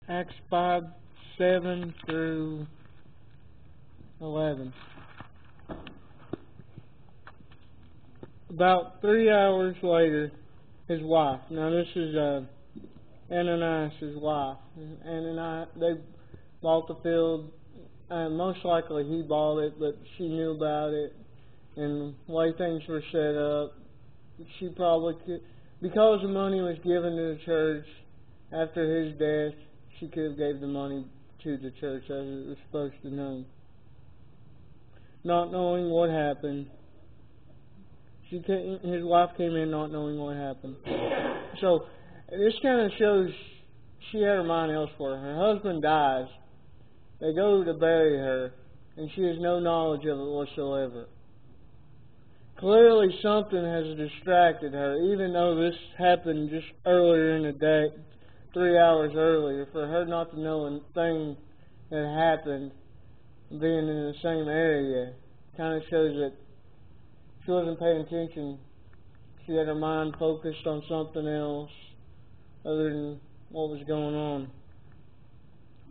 Acts 5, 7 through 11. About 3 hours later, his wife, now this is Ananias' wife, they bought the field, and most likely he bought it, but she knew about it, and the way things were set up, she probably could, because the money was given to the church after his death, she could have gave the money to the church as it was supposed to know. Not knowing what happened, his wife came in not knowing what happened. So this kind of shows she had her mind elsewhere. Her husband dies. They go to bury her, and she has no knowledge of it whatsoever. Clearly something has distracted her, even though this happened just earlier in the day, 3 hours earlier. For her not to know a thing that happened, being in the same area, kind of shows that she wasn't paying attention. She had her mind focused on something else other than what was going on.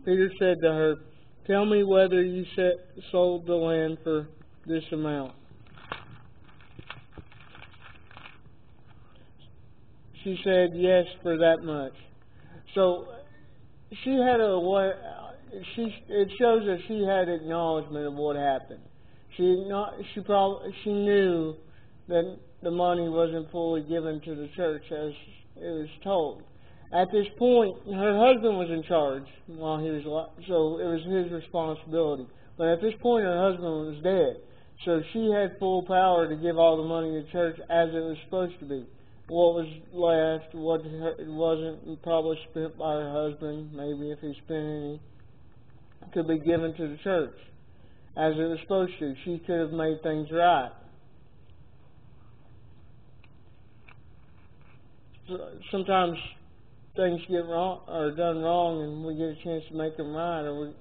Peter said to her, "Tell me whether you sold the land for this amount." She said, "Yes, for that much." So she had it shows that she had acknowledgement of what happened. She knew that the money wasn't fully given to the church as it was told. At this point, her husband was in charge while he was alive, so it was his responsibility. But at this point, her husband was dead, so she had full power to give all the money to the church as it was supposed to be. What was left, it wasn't probably spent by her husband, maybe if he spent any, could be given to the church as it was supposed to. She could have made things right. Sometimes things get wrong or done wrong, and we get a chance to make them right, or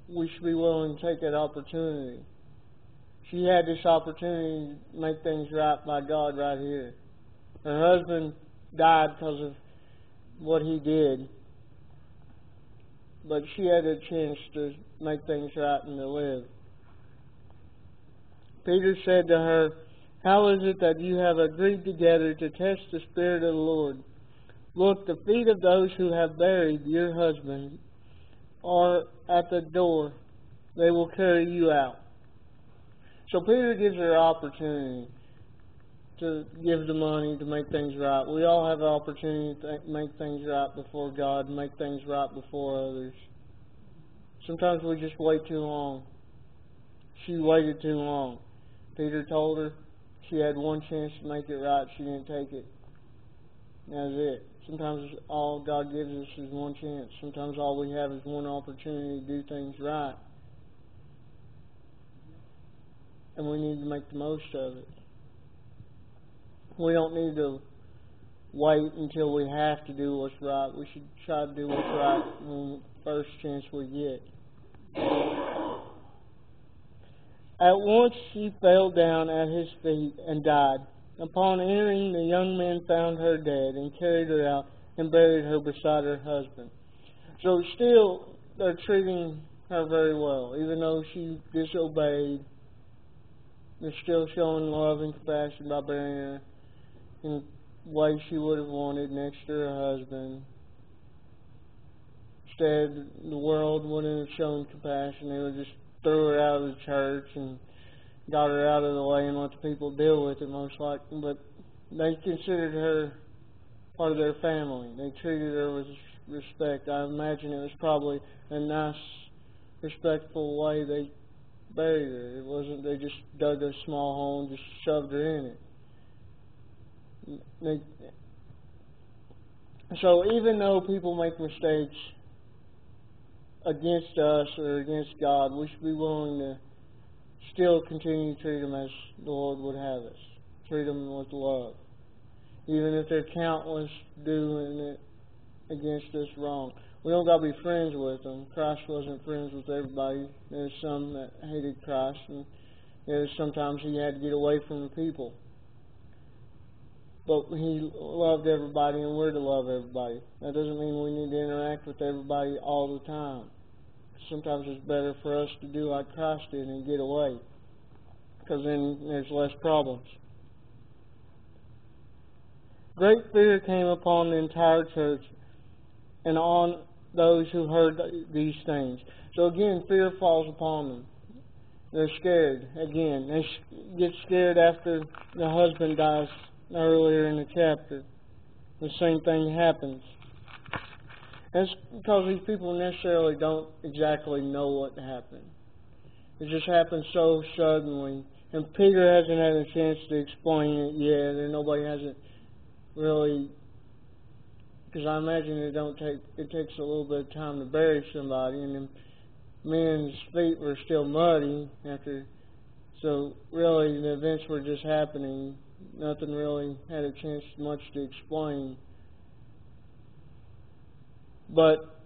we should be willing to take that opportunity. She had this opportunity to make things right by God right here. Her husband died because of what he did, but she had a chance to make things right and to live. Peter said to her, "How is it that you have agreed together to test the Spirit of the Lord? Look, the feet of those who have buried your husband are at the door. They will carry you out." So Peter gives her an opportunity to give the money to make things right. We all have an opportunity to make things right before God, make things right before others. Sometimes we just wait too long. She waited too long. Peter told her she had one chance to make it right. She didn't take it. That's it. Sometimes all God gives us is one chance. Sometimes all we have is one opportunity to do things right. And we need to make the most of it. We don't need to wait until we have to do what's right. We should try to do what's right when the first chance we get. At once she fell down at his feet and died. Upon entering, the young men found her dead and carried her out and buried her beside her husband. So still, they're treating her very well. Even though she disobeyed, they're still showing love and compassion by burying her in the way she would have wanted next to her husband. Instead, the world wouldn't have shown compassion. They would just throw her out of the church and got her out of the way and let the people deal with it, most likely. But they considered her part of their family. They treated her with respect. I imagine it was probably a nice, respectful way they buried her. It wasn't they just dug a small hole and just shoved her in it. So even though people make mistakes against us or against God, we should be willing to still continue to treat them as the Lord would have us. Treat them with love. Even if they're countless doing it against us wrong. We don't got to be friends with them. Christ wasn't friends with everybody. There's some that hated Christ, and there's sometimes he had to get away from the people. But he loved everybody, and we're to love everybody. That doesn't mean we need to interact with everybody all the time. Sometimes it's better for us to do like Christ did and get away, because then there's less problems. Great fear came upon the entire church and on those who heard these things. So again, fear falls upon them. They're scared. Again, they get scared after the husband dies earlier in the chapter. The same thing happens. That's because these people necessarily don't exactly know what happened. It just happened so suddenly. And Peter hasn't had a chance to explain it yet, and nobody hasn't really, because I imagine it takes a little bit of time to bury somebody, and the men's feet were still muddy after. So really, the events were just happening. Nothing really had a chance much to explain. But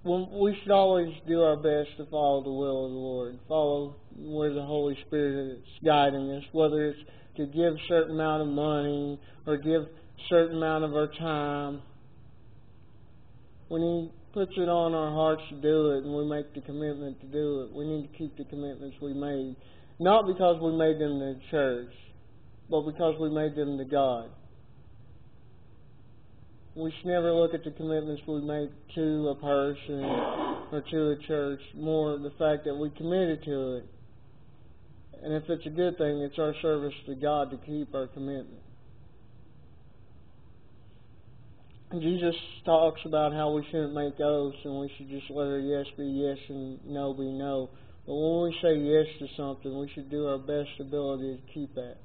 we should always do our best to follow the will of the Lord, follow where the Holy Spirit is guiding us, whether it's to give a certain amount of money or give a certain amount of our time. When He puts it on our hearts to do it and we make the commitment to do it, we need to keep the commitments we made. Not because we made them to the church, but because we made them to God. We should never look at the commitments we make to a person or to a church, more the fact that we committed to it. And if it's a good thing, it's our service to God to keep our commitment. And Jesus talks about how we shouldn't make oaths and we should just let our yes be yes and no be no. But when we say yes to something, we should do our best ability to keep that.